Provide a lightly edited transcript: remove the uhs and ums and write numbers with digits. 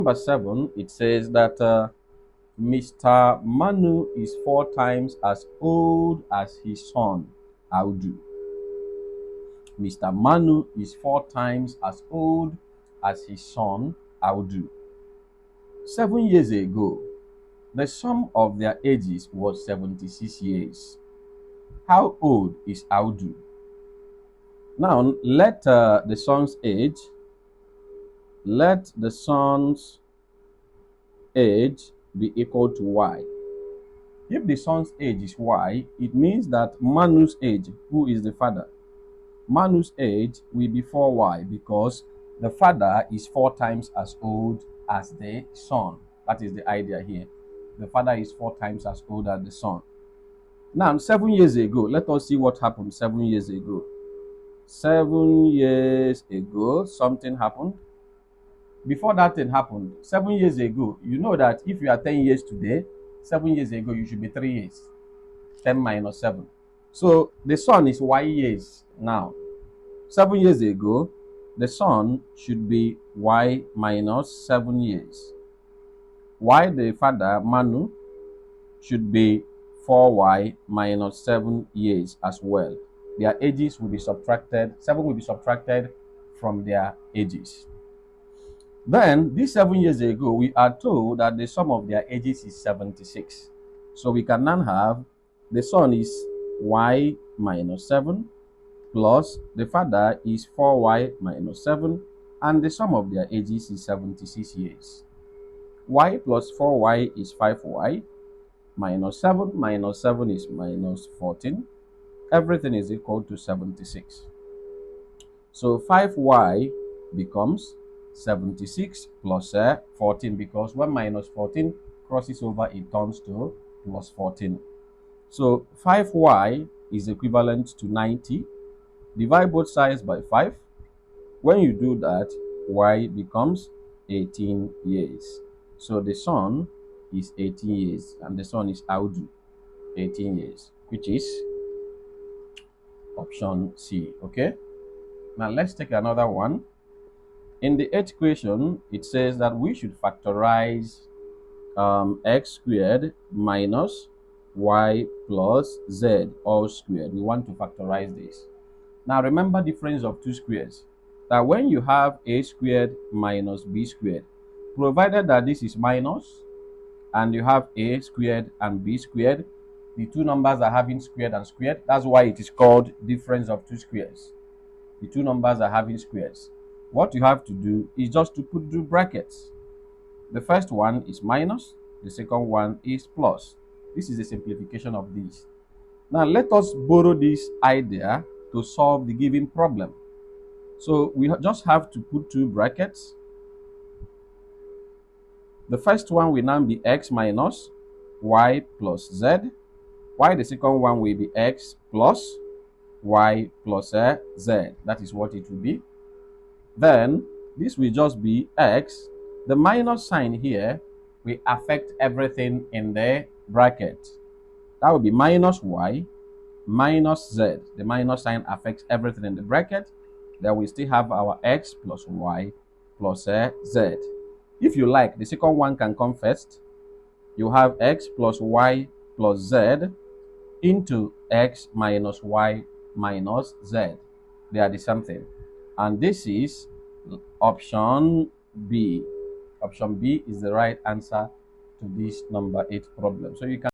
Number 7, it says that Mr. Manu is 4 times as old as his son Audu. Mr. Manu is 4 times as old as his son Audu. 7 years ago, the sum of their ages was 76 years. How old is Audu? Now, let the son's age be equal to y. If the son's age is y, it means that Manu's age, who is the father, Manu's age will be 4y because the father is 4 times as old as the son. That is the idea here. The father is 4 times as old as the son. Now, 7 years ago, let us see what happened 7 years ago. 7 years ago, something happened. Before that thing happened, 7 years ago, you know that if you are 10 years today, 7 years ago, you should be 3 years. 10 minus 7. So the son is y years now. 7 years ago, the son should be y minus 7 years. While the father, Manu, should be 4y minus 7 years as well. Their ages will be subtracted, 7 will be subtracted from their ages. Then, this 7 years ago, we are told that the sum of their ages is 76. So we can now have the son is y minus 7 plus the father is 4y minus 7, and the sum of their ages is 76 years. Y plus 4y is 5y, minus 7 is minus 14. Everything is equal to 76. So 5y becomes 76 plus 14, because when minus 14 crosses over, it turns to plus 14. So 5y is equivalent to 90. Divide both sides by 5. When you do that, y becomes 18 years. So the son is 18 years, and the son is Audu, 18 years, which is option C. Okay? Now let's take another one. In the 8th question, it says that we should factorize x squared minus y plus z all squared. We want to factorize this. Now remember difference of two squares. That when you have a squared minus b squared, provided that this is minus and you have a squared and b squared, the two numbers are having squared and squared. That's why it is called difference of two squares. The two numbers are having squares. What you have to do is just to put two brackets. The first one is minus, the second one is plus. This is a simplification of this. Now let us borrow this idea to solve the given problem. So we just have to put two brackets. The first one will now be x minus y plus z, while the second one will be x plus y plus z. That is what it will be. Then this will just be x. The minus sign here will affect everything in the bracket. That will be minus y minus z. The minus sign affects everything in the bracket. Then we still have our x plus y plus z. If you like, the second one can come first. You have x plus y plus z into x minus y minus z. They are the same thing. And this is option B. Option B is the right answer to this number 8 problem. So you can